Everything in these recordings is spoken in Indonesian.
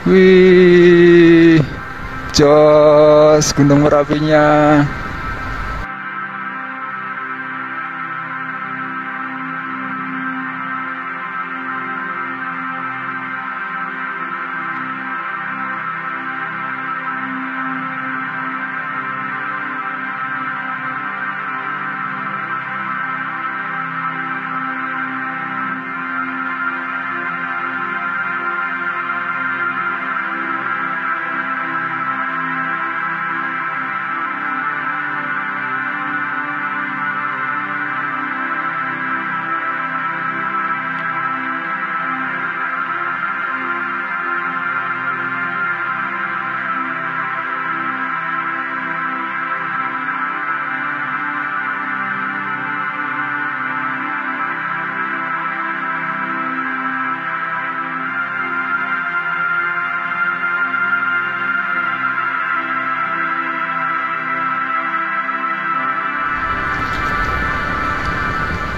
Wih, jos Gunung Merapinya.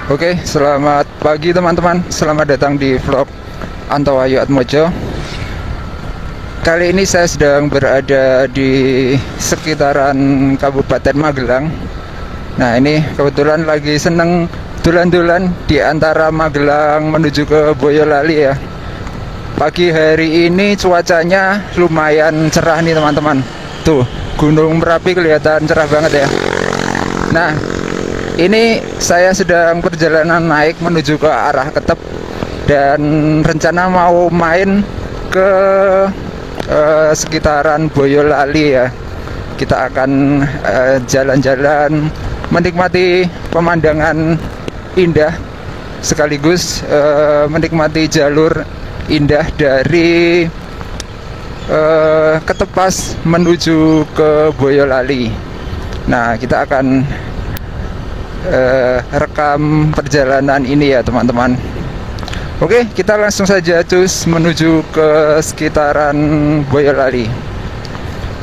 Oke, selamat pagi teman-teman. Selamat datang di vlog Anto Wahyu Atmojo. Kali ini saya sedang berada di sekitaran Kabupaten Magelang. Nah, ini kebetulan lagi seneng dulan-dulan di antara Magelang menuju ke Boyolali ya. Pagi hari ini cuacanya lumayan cerah nih teman-teman. Tuh, Gunung Merapi kelihatan cerah banget ya. Nah, ini saya sedang perjalanan naik menuju ke arah Ketep dan rencana mau main ke sekitaran Boyolali ya. Kita akan jalan-jalan menikmati pemandangan indah sekaligus menikmati jalur indah dari Ketepas menuju ke Boyolali. Nah, kita akan rekam perjalanan ini ya teman-teman. Oke, kita langsung saja cus menuju ke sekitaran Boyolali.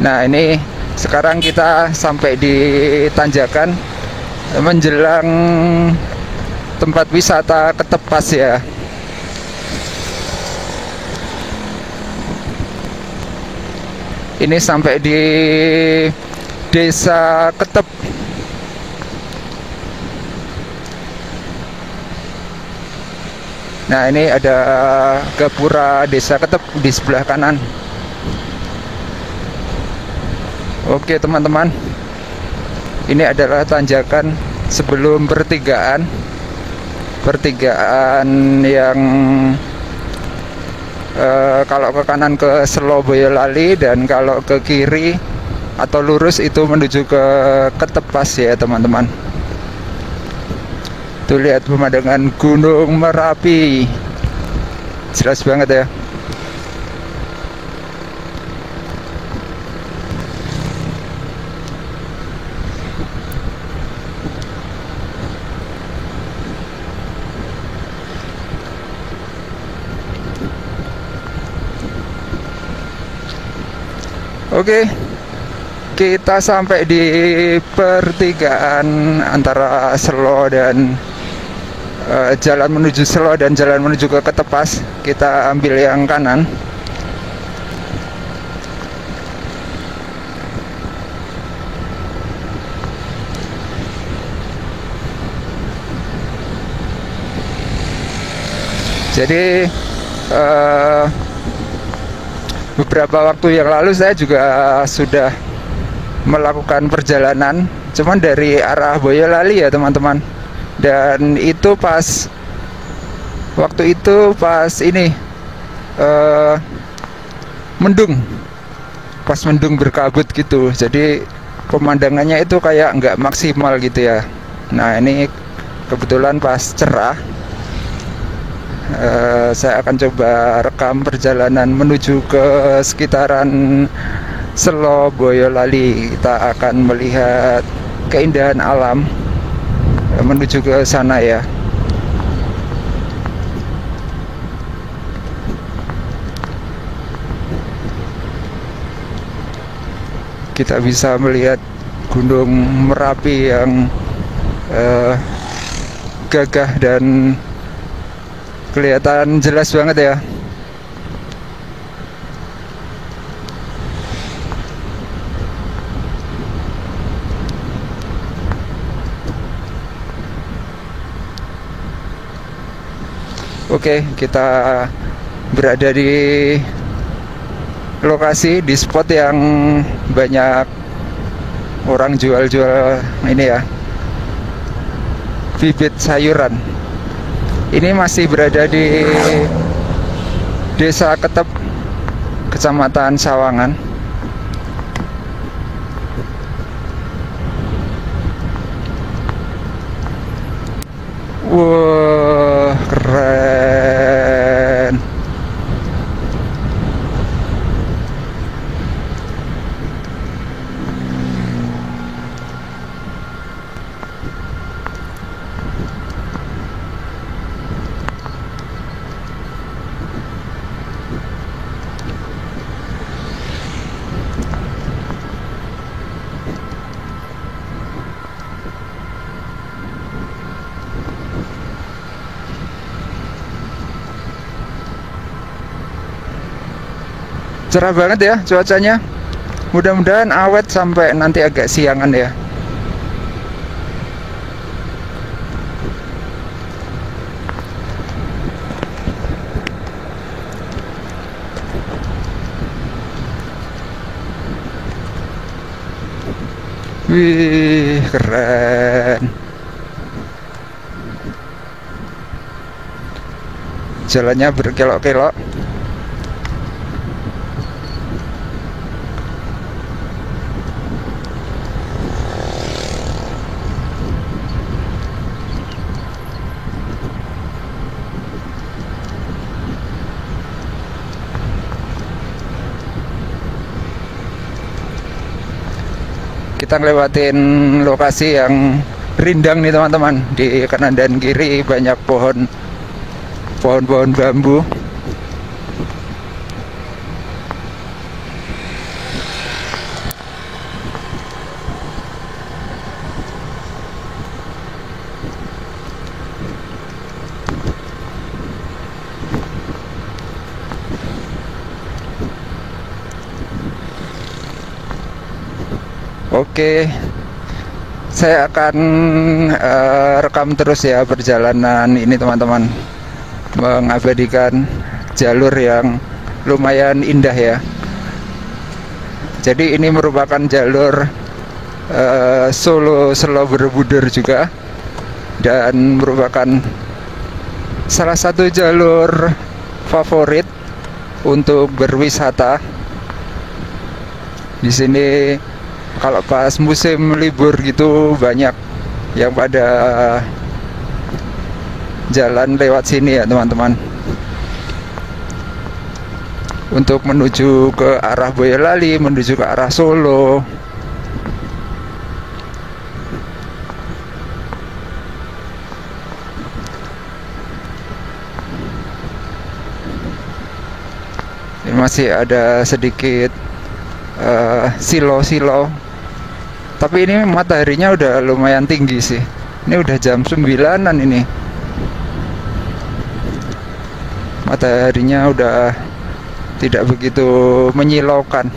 Nah, ini sekarang kita sampai di tanjakan menjelang tempat wisata Ketepas ya. Ini sampai di Desa Ketep. Nah, ini ada gapura Desa Ketep di sebelah kanan. Oke teman-teman, ini adalah tanjakan sebelum pertigaan yang kalau ke kanan ke Selo Boyolali, dan kalau ke kiri atau lurus itu menuju ke Ketepas ya teman-teman. Tuh, lihat pemandangan Gunung Merapi, jelas banget ya. Oke, kita sampai di pertigaan antara Selo dan jalan menuju Selo dan jalan menuju ke Ketepas. Kita ambil yang kanan. Jadi beberapa waktu yang lalu saya juga sudah melakukan perjalanan, cuman dari arah Boyolali ya teman-teman. Dan itu waktu itu pas ini mendung, pas mendung berkabut gitu, jadi pemandangannya itu kayak nggak maksimal gitu ya. Nah, ini kebetulan pas cerah. Saya akan coba rekam perjalanan menuju ke sekitaran Selo Boyolali. Kita akan melihat keindahan alam menuju ke sana ya. Kita bisa melihat Gunung Merapi yang gagah dan kelihatan jelas banget ya. Oke, kita berada di lokasi, di spot yang banyak orang jual-jual ini ya, bibit sayuran. Ini masih berada di Desa Ketep, Kecamatan Sawangan. Wah, keren. Cerah banget ya cuacanya. Mudah-mudahan awet sampai nanti agak siangan ya. Wih, keren. Jalannya berkelok-kelok. Kita ngelewatin lokasi yang rindang nih teman-teman. Di kanan dan kiri banyak pohon-pohon bambu. Oke, saya akan rekam terus ya perjalanan ini teman-teman, mengabadikan jalur yang lumayan indah ya. Jadi ini merupakan jalur Solo Selo Borobudur juga, dan merupakan salah satu jalur favorit untuk berwisata. Di sini kalau pas musim libur gitu banyak yang pada jalan lewat sini ya teman-teman, untuk menuju ke arah Boyolali, menuju ke arah Solo. Ini masih ada sedikit silo-silo. Tapi ini mataharinya udah lumayan tinggi sih. Ini udah jam 9-an ini. Mataharinya udah tidak begitu menyilaukan.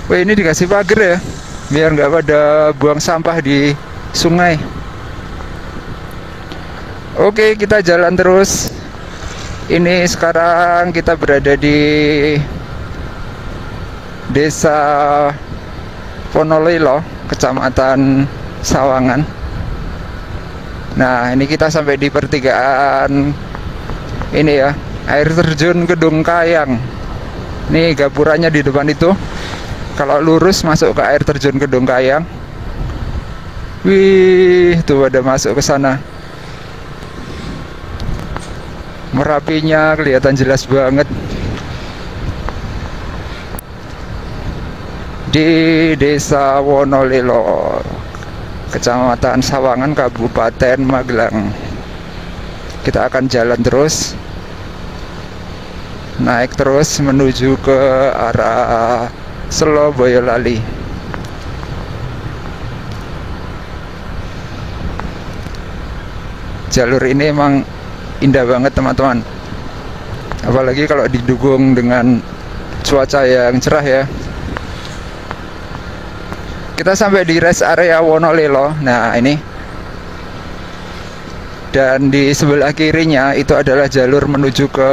Wah, ini dikasih pagar ya, biar nggak pada buang sampah di sungai. Oke, kita jalan terus. Ini sekarang kita berada di Desa Wonolilo, Kecamatan Sawangan. Nah, ini kita sampai di pertigaan ini ya, air terjun Kedung Kayang. Ini gapurannya di depan itu. Kalau lurus masuk ke air terjun Kedung Kayang. Wih, tuh ada masuk ke sana. Merapinya kelihatan jelas banget. Di Desa Wonolilo, Kecamatan Sawangan, Kabupaten Magelang. Kita akan jalan terus, naik terus menuju ke arah Selo Boyolali. Jalur ini emang indah banget teman-teman, apalagi kalau didukung dengan cuaca yang cerah ya. Kita sampai di rest area Wonolilo. Nah, ini Dan di sebelah kirinya itu adalah jalur menuju ke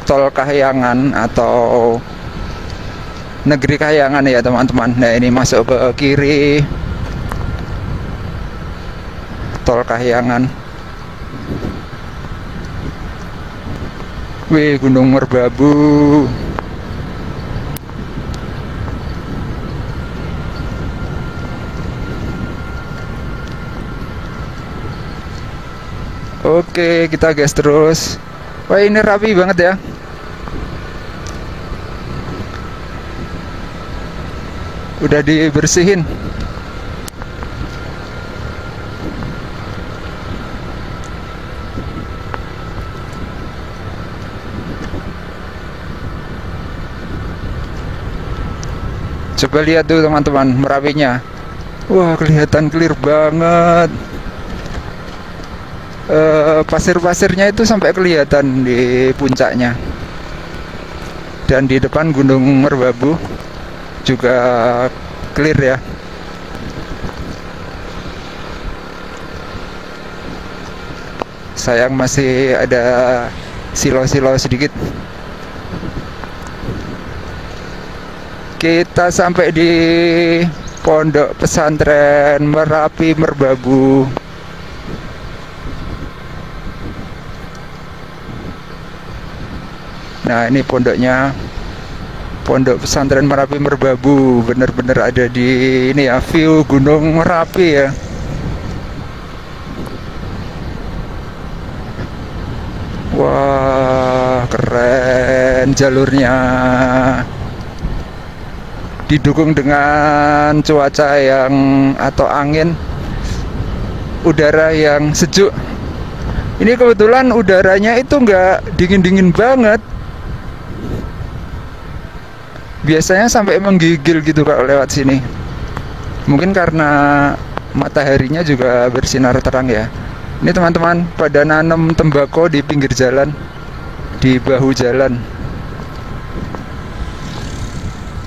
Tol Kahyangan atau Negeri Kahyangan ya teman-teman. Nah ini masuk ke kiri Tol Kahyangan. Wih, Gunung Merbabu. Oke, kita gas terus. Wah, ini rapi banget ya. Udah dibersihin. Coba lihat tuh teman-teman, Merapinya. Wah, kelihatan clear banget. Pasir-pasirnya itu sampai kelihatan di puncaknya. Dan di depan Gunung Merbabu juga clear ya. Sayang masih ada silo-silo sedikit. Kita sampai di Pondok Pesantren Merapi Merbabu. Nah ini pondoknya, Pondok Pesantren Merapi Merbabu. Bener-bener ada di ini ya, view Gunung Merapi ya. Wah keren jalurnya. Didukung dengan cuaca yang atau angin, udara yang sejuk. Ini kebetulan udaranya itu nggak dingin-dingin banget. Biasanya sampai menggigil gitu kalau lewat sini. Mungkin karena mataharinya juga bersinar terang ya. Ini teman-teman pada nanam tembakau di pinggir jalan, di bahu jalan.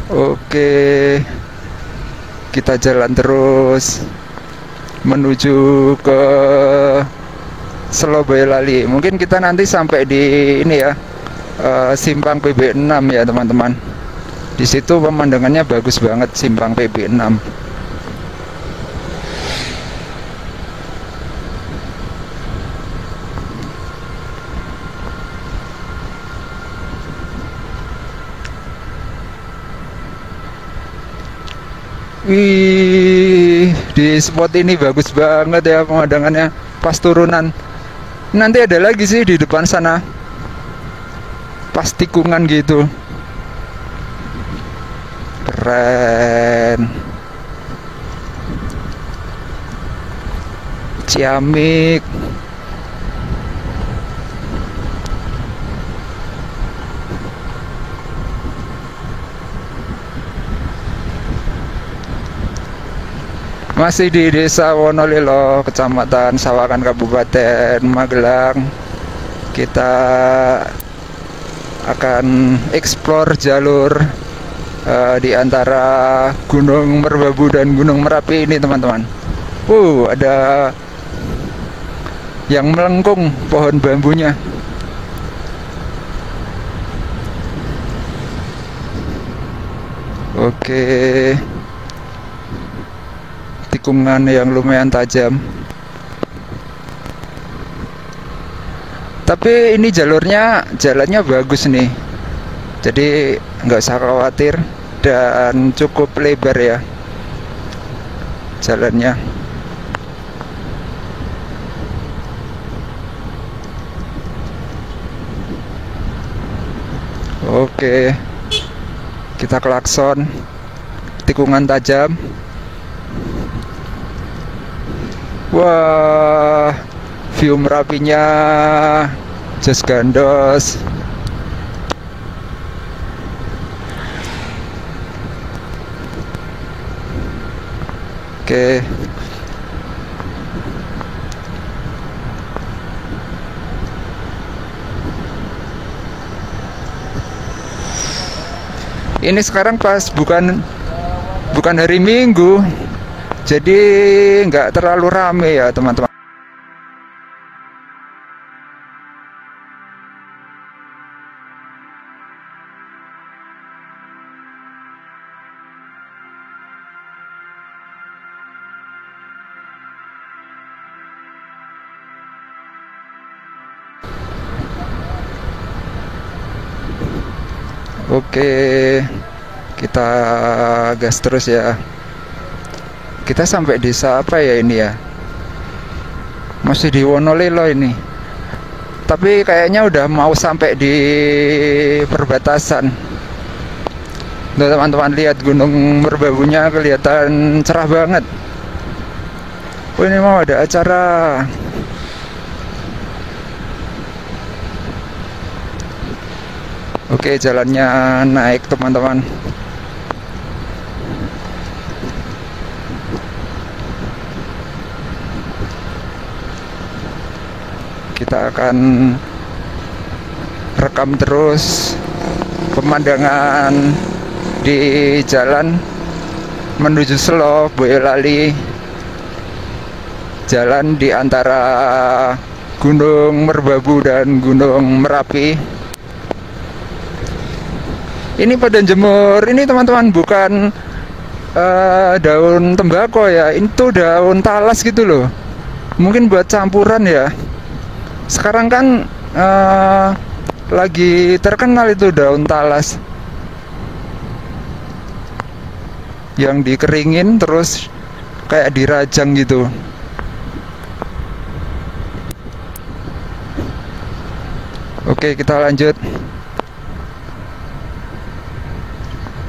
Oke, kita jalan terus menuju ke Selo Boyolali. Mungkin kita nanti sampai di ini ya, simpang PB6 ya teman-teman. Di situ pemandangannya bagus banget, simpang PB6. Wih, di spot ini bagus banget ya pemandangannya pas turunan. Nanti ada lagi sih di depan sana, pas tikungan gitu. Keren. Ciamik. Masih di Desa Wonolilo, Kecamatan Sawakan, Kabupaten Magelang. Kita akan explore jalur di antara Gunung Merbabu dan Gunung Merapi ini teman-teman. Ada yang melengkung pohon bambunya. Oke, tikungan yang lumayan tajam. Tapi ini jalannya bagus nih. Jadi nggak usah khawatir dan cukup lebar ya jalannya. Oke, kita klakson. Tikungan tajam. Wah, view Merapinya just gandos. Oke. Ini sekarang pas bukan hari Minggu, jadi nggak terlalu rame ya teman-teman. Oke, kita gas terus ya. Kita sampai desa apa ya ini ya? Masih di Wonolelo ini. Tapi kayaknya udah mau sampai di perbatasan. Tuh teman-teman, lihat Gunung Merbabunya kelihatan cerah banget. Oh, ini mau ada acara. Oke, jalannya naik teman-teman. Kita akan rekam terus pemandangan di jalan menuju Selo, Boyolali. Jalan di antara Gunung Merbabu dan Gunung Merapi. Ini pada jemur ini teman-teman, bukan daun tembakau ya, itu daun talas gitu loh. Mungkin buat campuran ya. Sekarang kan lagi terkenal itu daun talas yang dikeringin terus kayak dirajang gitu. Oke, kita lanjut.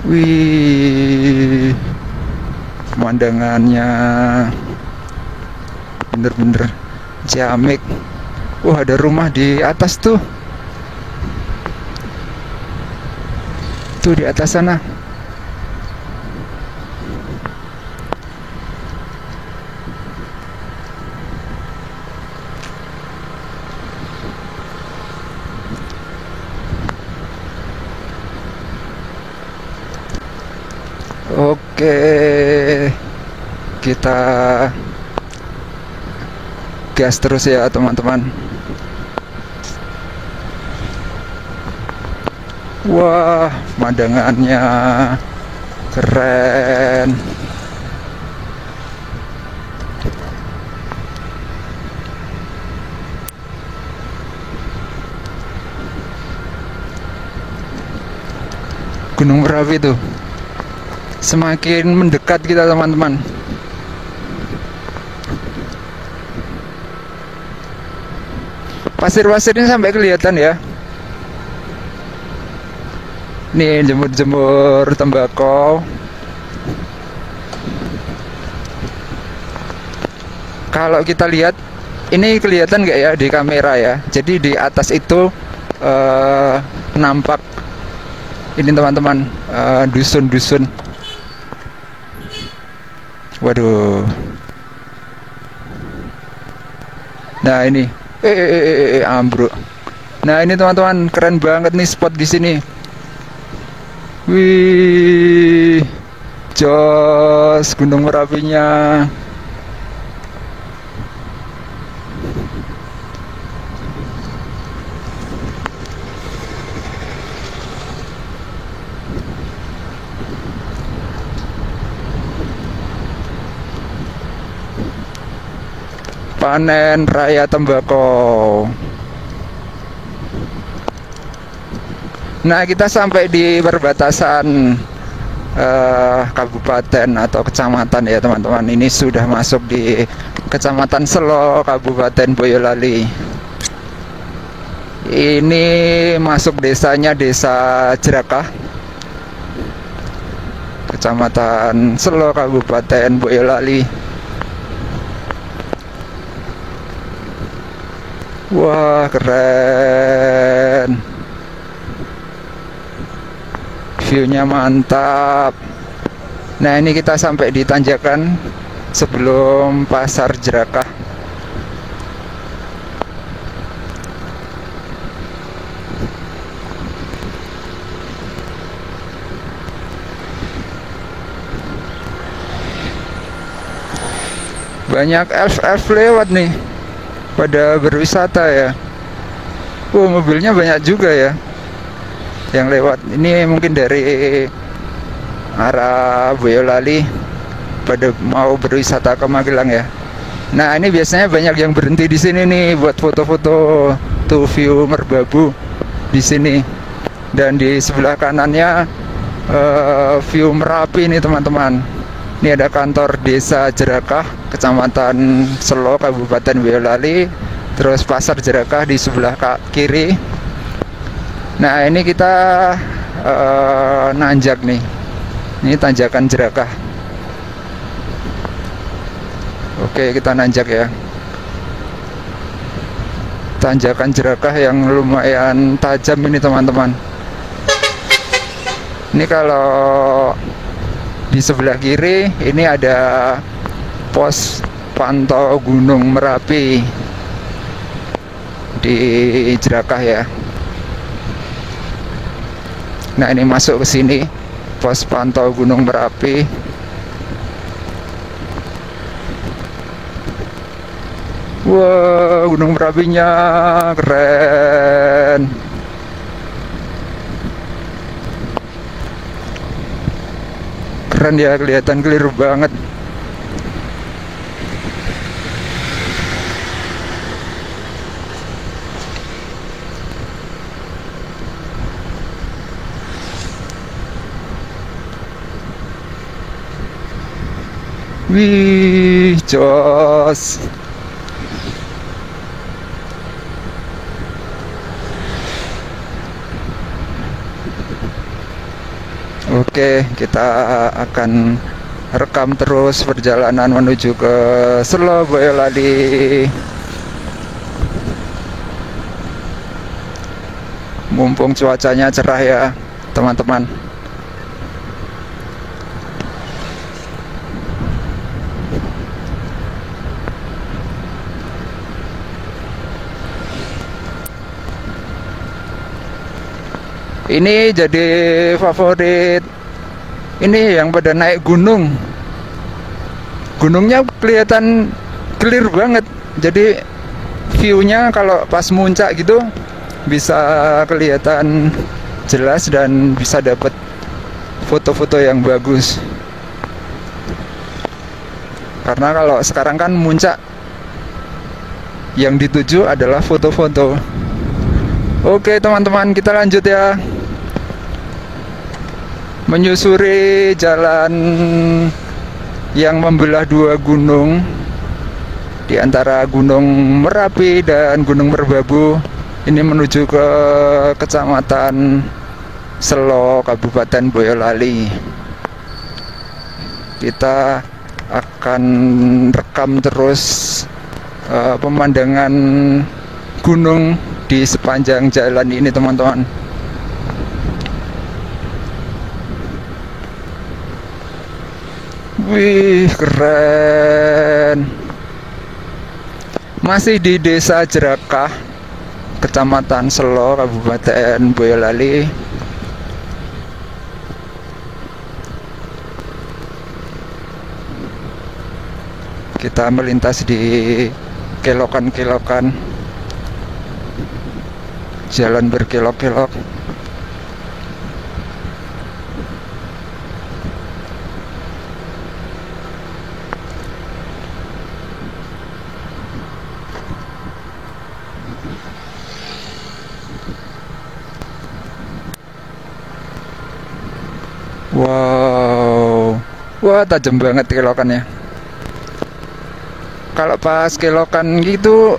Wih, pemandangannya bener-bener ciamik. Wah, ada rumah di atas tuh. Tuh di atas sana. Oke, kita gas terus ya teman-teman. Wah, pemandangannya keren. Gunung Merapi tuh. Semakin mendekat kita teman-teman. Pasir-pasirnya sampai kelihatan ya. Nih, jemur-jemur tembakau. Kalau kita lihat, ini kelihatan nggak ya di kamera ya. Jadi di atas itu nampak ini teman-teman, dusun-dusun. Waduh. Nah ini, ambruk. Nah ini teman-teman, keren banget nih spot di sini. Wih, jos Gunung Merapinya. Panen raya tembakau. Nah, kita sampai di perbatasan kabupaten atau kecamatan ya teman-teman. Ini sudah masuk di Kecamatan Selo, Kabupaten Boyolali. Ini masuk desanya Desa Jerakah, Kecamatan Selo, Kabupaten Boyolali. Wah, keren. View-nya mantap. Nah, ini kita sampai di tanjakan sebelum Pasar Jerakah. Banyak elf-elf lewat nih, pada berwisata ya. Mobilnya banyak juga ya yang lewat. Ini mungkin dari arah Boyolali pada mau berwisata ke Magelang ya. Nah, ini biasanya banyak yang berhenti di sini nih buat foto-foto. Tuh view Merbabu di sini. Dan di sebelah kanannya view Merapi nih teman-teman. Ini ada kantor Desa Jerakah, Kecamatan Selo, Kabupaten Boyolali. Terus Pasar Jerakah di sebelah kiri. Nah ini kita nanjak nih. Ini tanjakan Jerakah. Oke, kita nanjak ya. Tanjakan Jerakah yang lumayan tajam ini teman-teman. Ini kalau di sebelah kiri ini ada pos pantau Gunung Merapi di Jerakah ya. Nah ini masuk ke sini pos pantau Gunung Merapi. Wah, Gunung Merapinya keren. Keren ya, kelihatan clear banget. Wih, jos. Oke, kita akan rekam terus perjalanan menuju ke Selo, Boyolali. Mumpung cuacanya cerah ya, teman-teman. Ini jadi favorit ini yang pada naik gunung. Gunungnya kelihatan clear banget. Jadi view-nya kalau pas muncak gitu bisa kelihatan jelas dan bisa dapat foto-foto yang bagus. Karena kalau sekarang kan muncak yang dituju adalah foto-foto. Oke teman-teman, kita lanjut ya. Menyusuri jalan yang membelah dua gunung, di antara Gunung Merapi dan Gunung Merbabu. Ini menuju ke Kecamatan Selo, Kabupaten Boyolali. Kita akan rekam terus pemandangan gunung di sepanjang jalan ini teman-teman. Wih, keren. Masih di Desa Jerakah, Kecamatan Selo, Kabupaten Boyolali. Kita melintas di kelokan-kelokan, jalan berkelok-kelok. Wow, wah tajam banget kelokannya. Kalau pas kelokan gitu,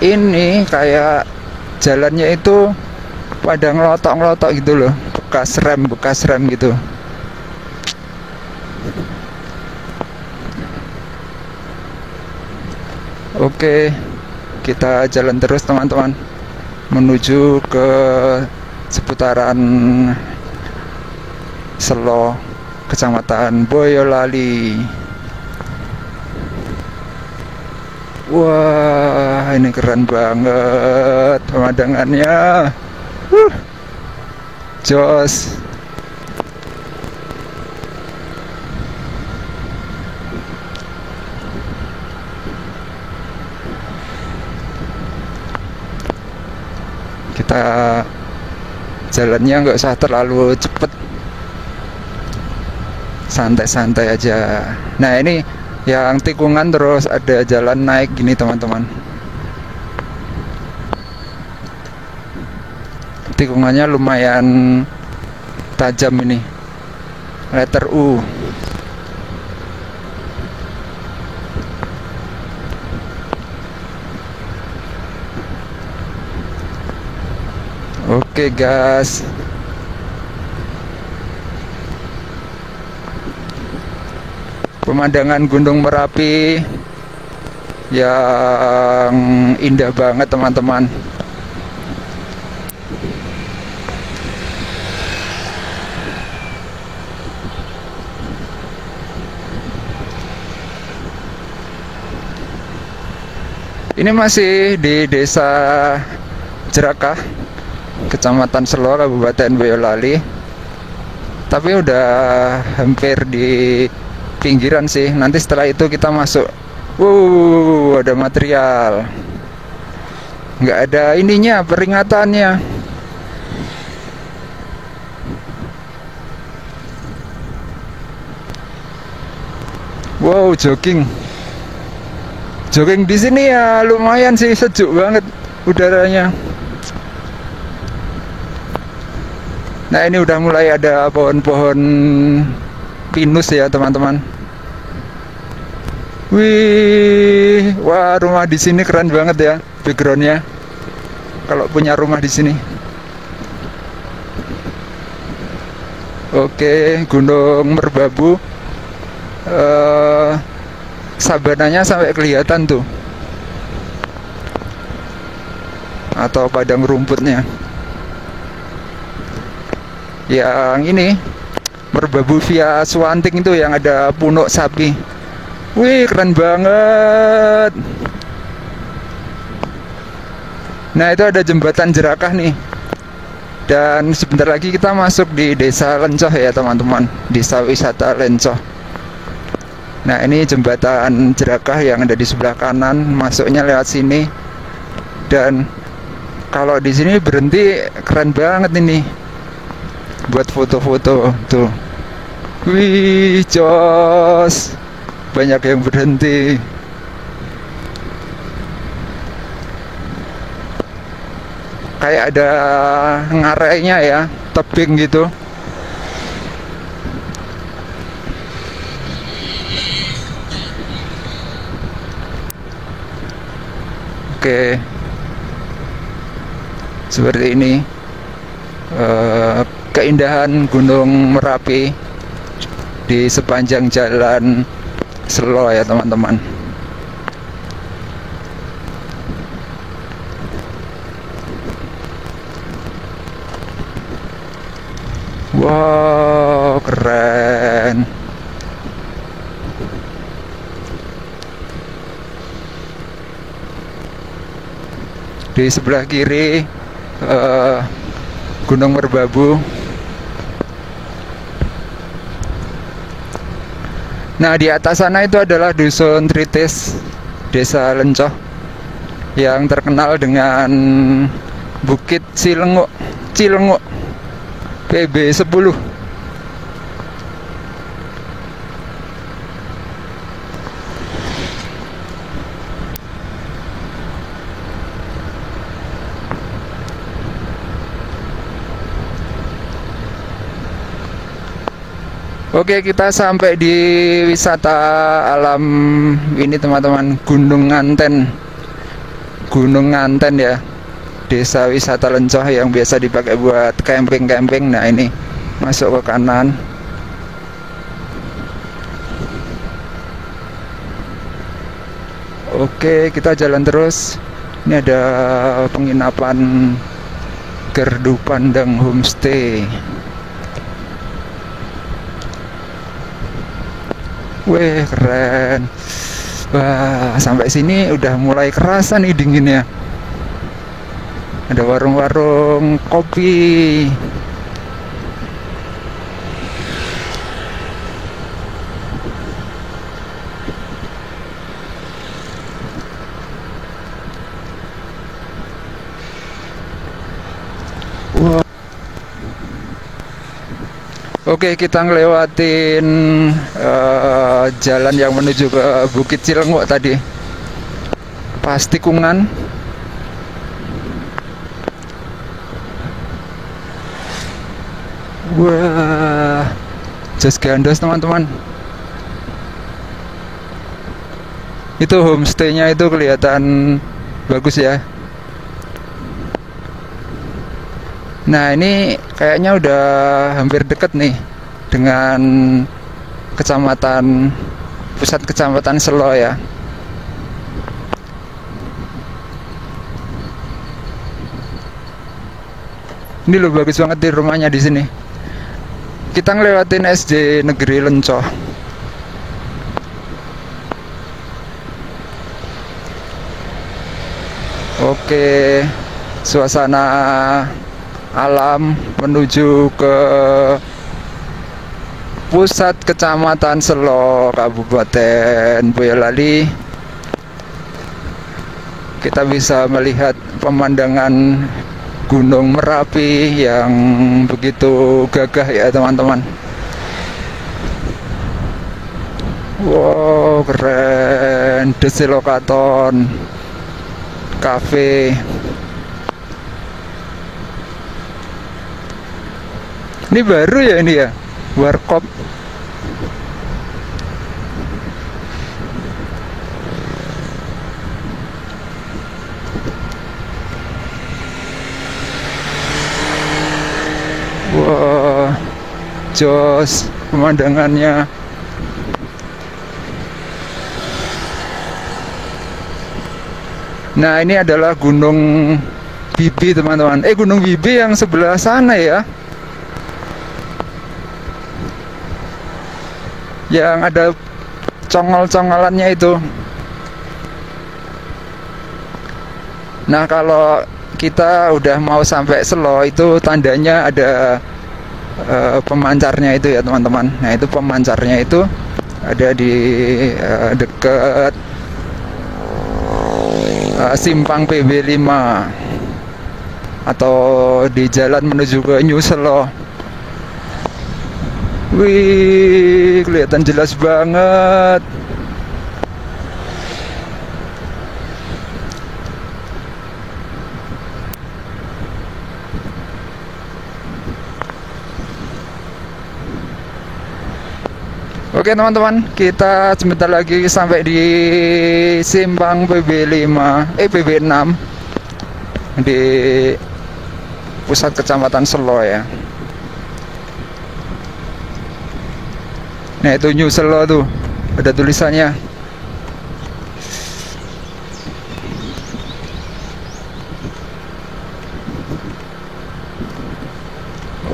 ini kayak jalannya itu pada ngelotok-ngelotok gitu loh, bekas rem gitu. Oke, kita jalan terus teman-teman, menuju ke seputaran Selo, Kecamatan Boyolali. Wah, ini keren banget pemandangannya. Jos. Kita jalannya nggak usah terlalu cepet, santai-santai aja. Nah ini yang tikungan terus ada jalan naik gini teman-teman. tikungannya lumayan tajam ini. Letter U. Oke guys, pemandangan Gunung Merapi yang indah banget teman-teman. Ini masih di Desa Jerakah, Kecamatan Selo, Kabupaten Boyolali. Tapi udah hampir di pinggiran sih. Nanti setelah itu kita masuk. Wow, ada material. Nggak ada ininya, peringatannya. Wow, jogging. Jogging di sini ya lumayan sih, sejuk banget udaranya. Nah, ini udah mulai ada pohon-pohon pinus ya teman-teman. Wih, wah, rumah di sini keren banget ya backgroundnya. Kalau punya rumah di sini. Oke, Gunung Merbabu. Sabananya sampai kelihatan tuh, atau padang rumputnya. Yang ini Merbabu via Suwanting itu yang ada punuk sapi. Wih, keren banget. Nah, itu ada jembatan Jerakah nih. Dan sebentar lagi kita masuk di Desa Lencoh ya teman-teman, Desa Wisata Lencoh. Nah, ini jembatan Jerakah yang ada di sebelah kanan, masuknya lewat sini. Dan kalau di sini berhenti keren banget ini buat foto-foto tuh. Wih, jos. Banyak yang berhenti. Kayak ada ngarainya ya, tebing gitu. Oke, seperti ini keindahan Gunung Merapi di sepanjang jalan Selo ya teman-teman. Wow, keren. Di sebelah kiri Gunung Merbabu. Nah, di atas sana itu adalah Dusun Tritis, Desa Lencoh, yang terkenal dengan Bukit Cilenguk PB 10. Oke, kita sampai di wisata alam ini teman-teman, Gunung Nganten. Gunung Nganten ya. Desa wisata Lencoh yang biasa dipakai buat camping-camping. Nah, ini masuk ke kanan. Oke, kita jalan terus. Ini ada penginapan Gerdu Pandang Homestay. Wih, keren. Wah, sampai sini udah mulai kerasa nih dinginnya. Ada warung-warung kopi. Wah. Oke, kita ngelewatin jalan yang menuju ke Bukit Cilenguk tadi. Pas tikungan. Wah, jas gandos teman-teman. Itu homestay-nya itu kelihatan bagus ya. Nah, ini kayaknya udah hampir deket nih dengan pusat kecamatan Selo ya. Ini loh bagus banget di rumahnya di sini. Kita ngelewatin SD Negeri Lencoh. Oke, suasana alam menuju ke pusat kecamatan Selo, Kabupaten Boyolali. Kita bisa melihat pemandangan Gunung Merapi yang begitu gagah ya teman-teman. Wow, keren. Desilokaton Cafe. Ini baru ya ini ya, Warkop. Wah, jos pemandangannya. Nah, ini adalah Gunung Bibi teman-teman. Gunung Bibi yang sebelah sana ya, yang ada congol-congolannya itu. Nah, kalau kita udah mau sampai Selo itu tandanya ada pemancarnya itu ya teman-teman. Nah, itu pemancarnya itu ada di dekat simpang PB5 atau di jalan menuju ke New Selo. Wih, kelihatan jelas banget. Oke teman-teman, kita sebentar lagi sampai di simpang PB6 di pusat kecamatan Selo ya. Nah, itu New Selo tuh, ada tulisannya.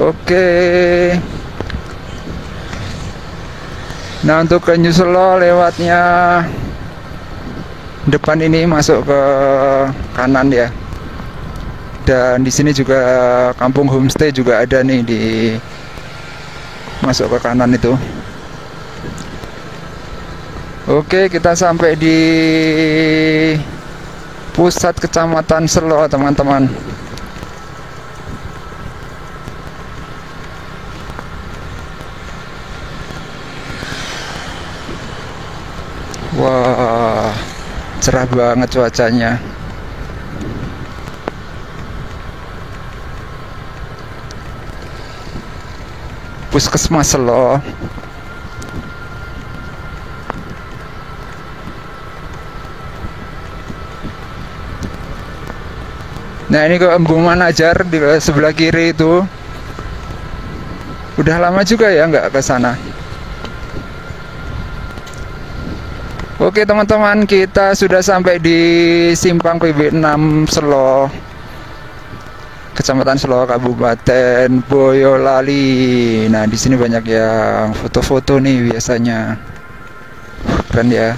Oke. Nah, untuk ke New Selo lewatnya depan ini masuk ke kanan ya. Dan di sini juga kampung homestay juga ada nih di masuk ke kanan itu. Oke, kita sampai di pusat kecamatan Selo teman-teman. Wah, cerah banget cuacanya. Puskesmas Selo. Nah, ini ke Embung Manajar di sebelah kiri itu. Udah lama juga ya nggak ke sana. Oke teman-teman, kita sudah sampai di simpang PB6 Selo, Kecamatan Selo, Kabupaten Boyolali. Nah, di sini banyak yang foto-foto nih biasanya. Keren ya.